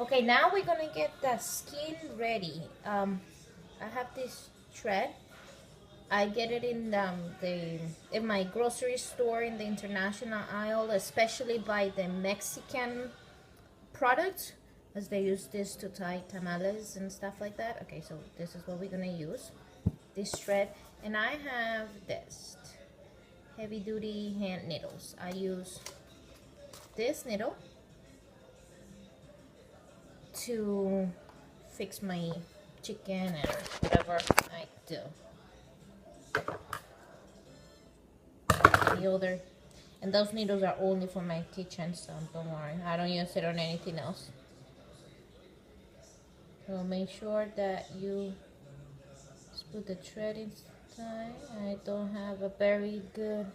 Okay, now we're gonna get the skin ready. I have this thread. I get it in the in my grocery store in the international aisle, especially by the Mexican products, as they use this to tie tamales and stuff like that. Okay, so this is what we're gonna use, this thread, and I have this heavy duty hand needles. I use this needle to fix my chicken and whatever I do. The other, and those needles are only for my kitchen, so don't worry, I don't use it on anything else. So make sure that you just put the thread inside. I don't have a very good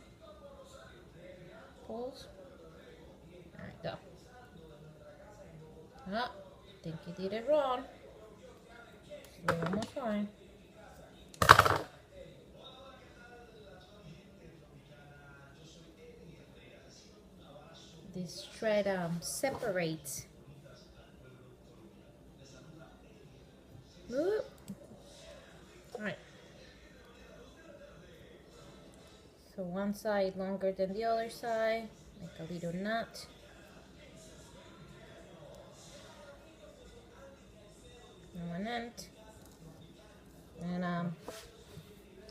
pulse. There we go. Ah, think you did it wrong. So one more time. This thread separates. All right. So one side longer than the other side. Make a little knot. And one end. And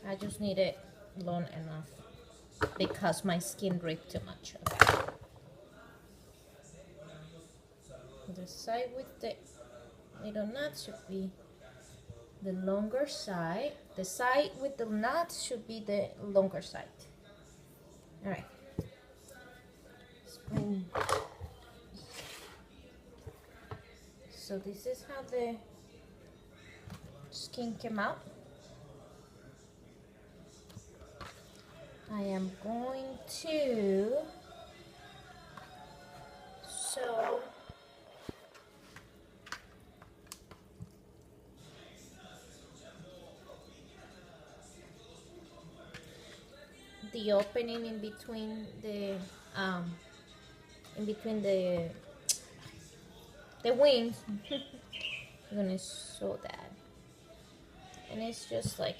I just need it long enough because my skin ripped too much. Okay. The side with the little knot should be the longer side. The side with the knot should be the longer side. All right. So this is how the skin came out. I am going to sew the opening in between the wings. I'm gonna sew that, and it's just like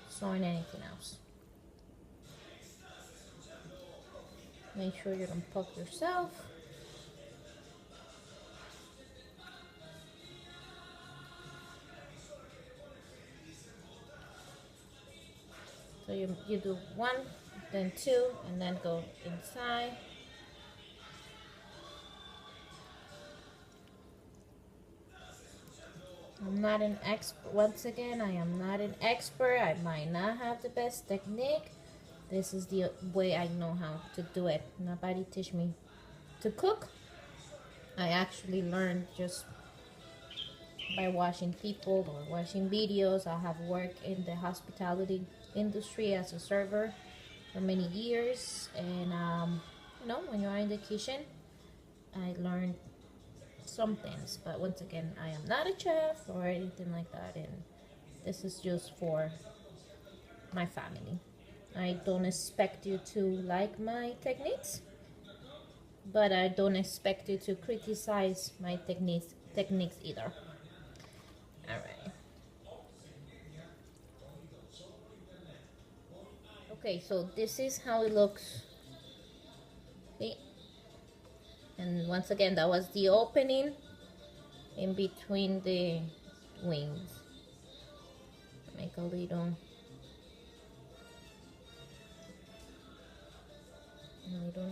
sewing anything else. Make sure you don't poke yourself. So you do one, then two, and then go inside. I'm not an expert. Once again, I am not an expert. I might not have the best technique. This is the way I know how to do it. Nobody teach me to cook. I actually learned just by watching people or watching videos. I have worked in the hospitality industry as a server for many years, and you know, when you're in the kitchen, I learned some things. But once again, I am not a chef or anything like that, and this is just for my family. I don't expect you to like my techniques, but I don't expect you to criticize my techniques either. All right. Okay, so this is how it looks. Okay. And once again, that was the opening in between the wings. Make a little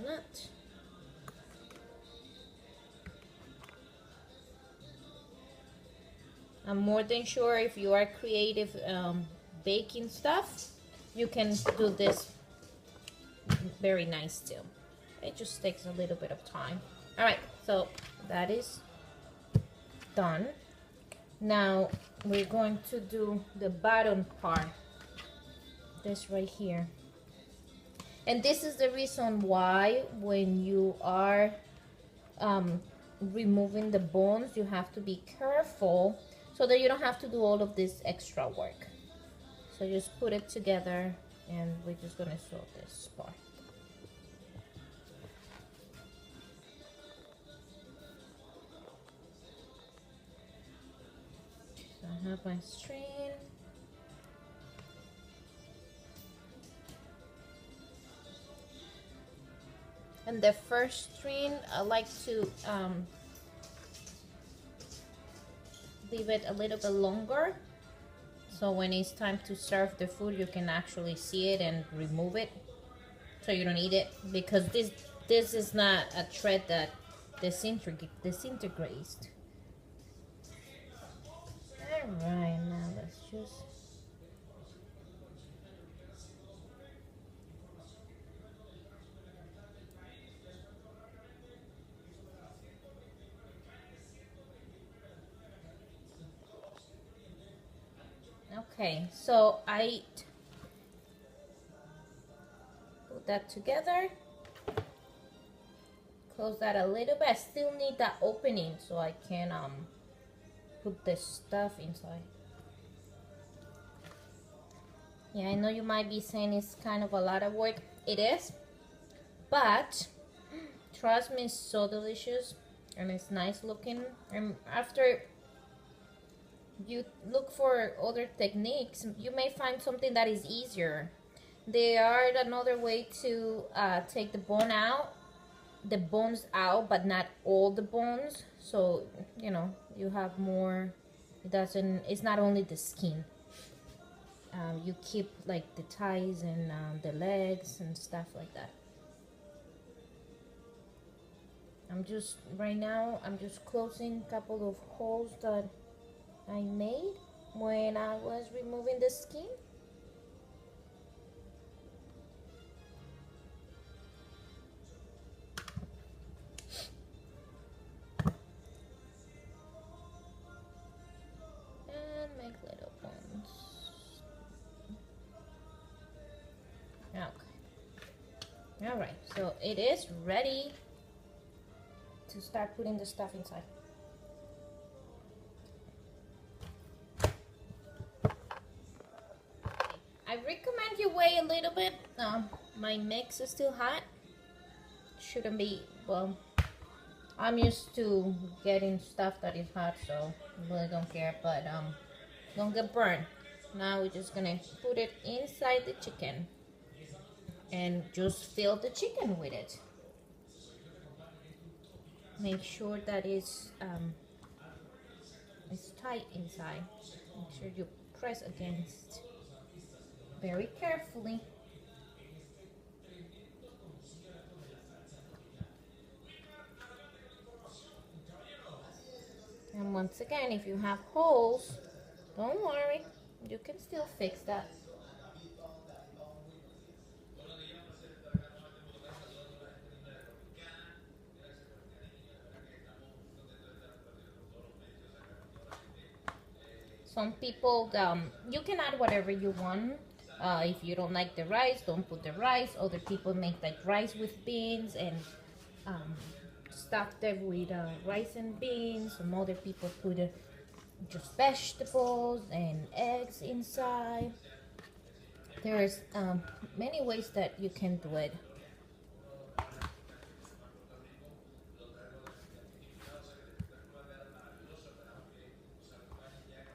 nut. I'm more than sure if you are creative baking stuff, you can do this very nice too. It just takes a little bit of time. All right, so that is done. Now we're going to do the bottom part, this right here. And this is the reason why when you are removing the bones, you have to be careful so that you don't have to do all of this extra work. So just put it together, and we're just gonna sew this part. I have my string. And the first string, I like to leave it a little bit longer, so when it's time to serve the food, you can actually see it and remove it, so you don't need it, because this is not a thread that disintegrates. All right, now let's just. Okay, so I put that together, close that a little bit. I still need that opening so I can put the stuff inside. Yeah, I know you might be saying it's kind of a lot of work. It is, but trust me, it's so delicious and it's nice looking. And after you look for other techniques, you may find something that is easier. There are another way to take the bones out, but not all the bones. So you know you have more. It's not only the skin. You keep like the thighs and the legs and stuff like that. Right now I'm just closing a couple of holes that I made when I was removing the skin. And make little ones. Okay. Alright, so it is ready to start putting the stuff inside. I recommend you wait a little bit. My mix is still hot. Shouldn't be, well, I'm used to getting stuff that is hot, so I really don't care, but don't get burned. Now we're just gonna put it inside the chicken and just fill the chicken with it. Make sure that it's tight inside. Make sure you press against very carefully. And once again, if you have holes, don't worry, you can still fix that. Some people, you can add whatever you want. If you don't like the rice, don't put the rice. Other people make like rice with beans and stuff them with rice and beans. Some other people put just vegetables and eggs inside. There's many ways that you can do it.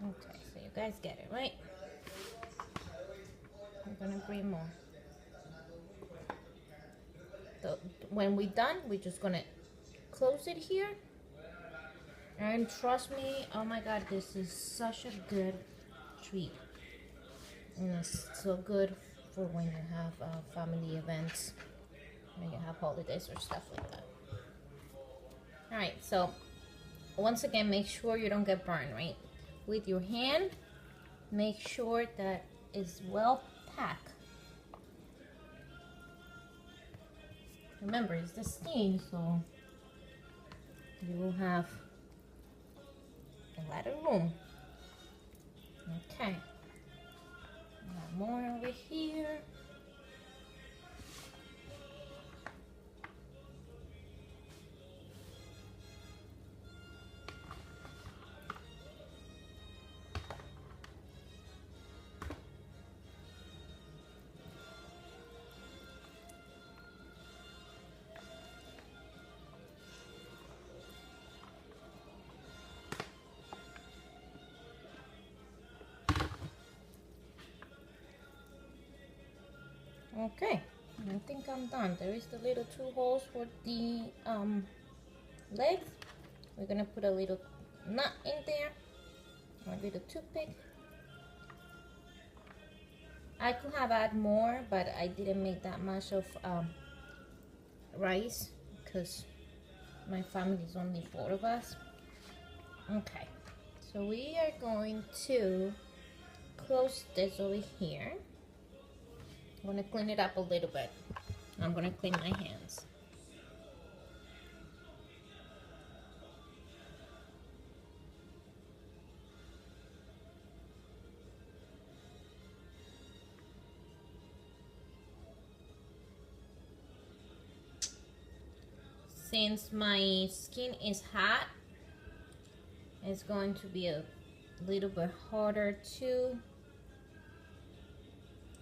Okay, so you guys get it, right? I'm gonna bring more. So when we're done, we're just gonna close it here. And trust me, oh my god, this is such a good treat. And it's so good for when you have family events, when you have holidays or stuff like that. Alright, so once again, make sure you don't get burned, right? With your hand, make sure that it's well packed. Remember, it's the skin, so you will have a lot of room. Okay. More over here. Okay, I think I'm done. There is the little 2 holes for the legs. We're gonna put a little nut in there, a little toothpick. I could have added more, but I didn't make that much of rice because my family is only 4 of us. Okay, so we are going to close this over here. I'm gonna clean it up a little bit. I'm gonna clean my hands. Since my skin is hot, it's going to be a little bit harder to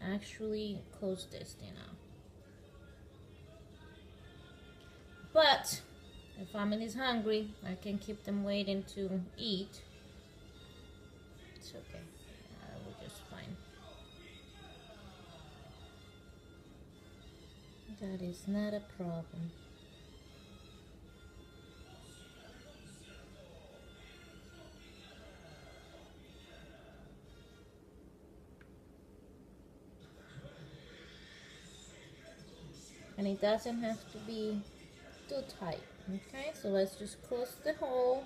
actually close this thing out. But if family is hungry, I can keep them waiting to eat. It's okay. I will just fine. That is not a problem. And it doesn't have to be too tight. Okay, so let's just close the hole.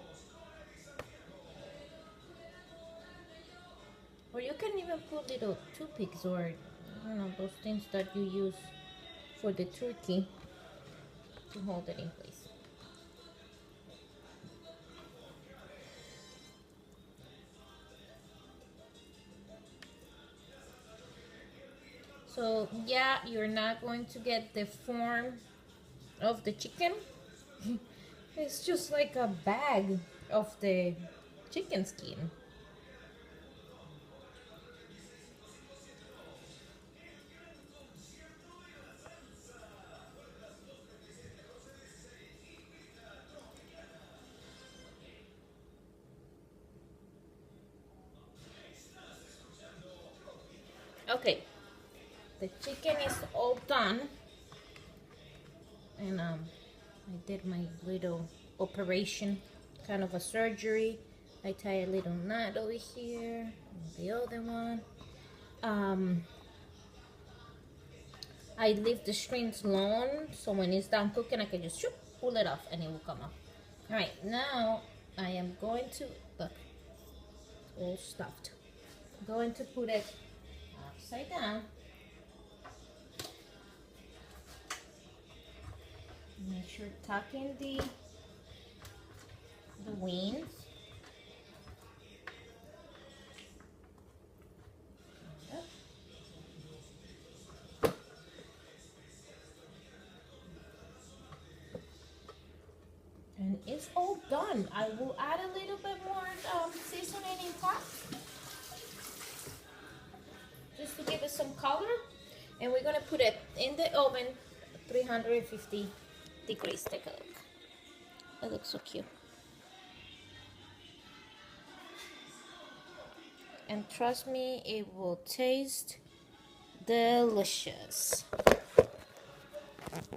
Or you can even put little toothpicks or those things that you use for the turkey to hold it in place. So yeah, you're not going to get the form of the chicken. It's just like a bag of the chicken skin. Okay, the chicken is all done, and I did my little operation, kind of a surgery. I tie a little knot over here, and the other one. I leave the strings long, so when it's done cooking, I can just pull it off, and it will come off. All right, now I am going to look, all stuffed. I'm going to put it upside down. Make sure tuck in the wings. And it's all done. I will add a little bit more seasoning in top, just to give it some color. And we're gonna put it in the oven, 350 degrees. Take a look. It looks so cute. And trust me, it will taste delicious.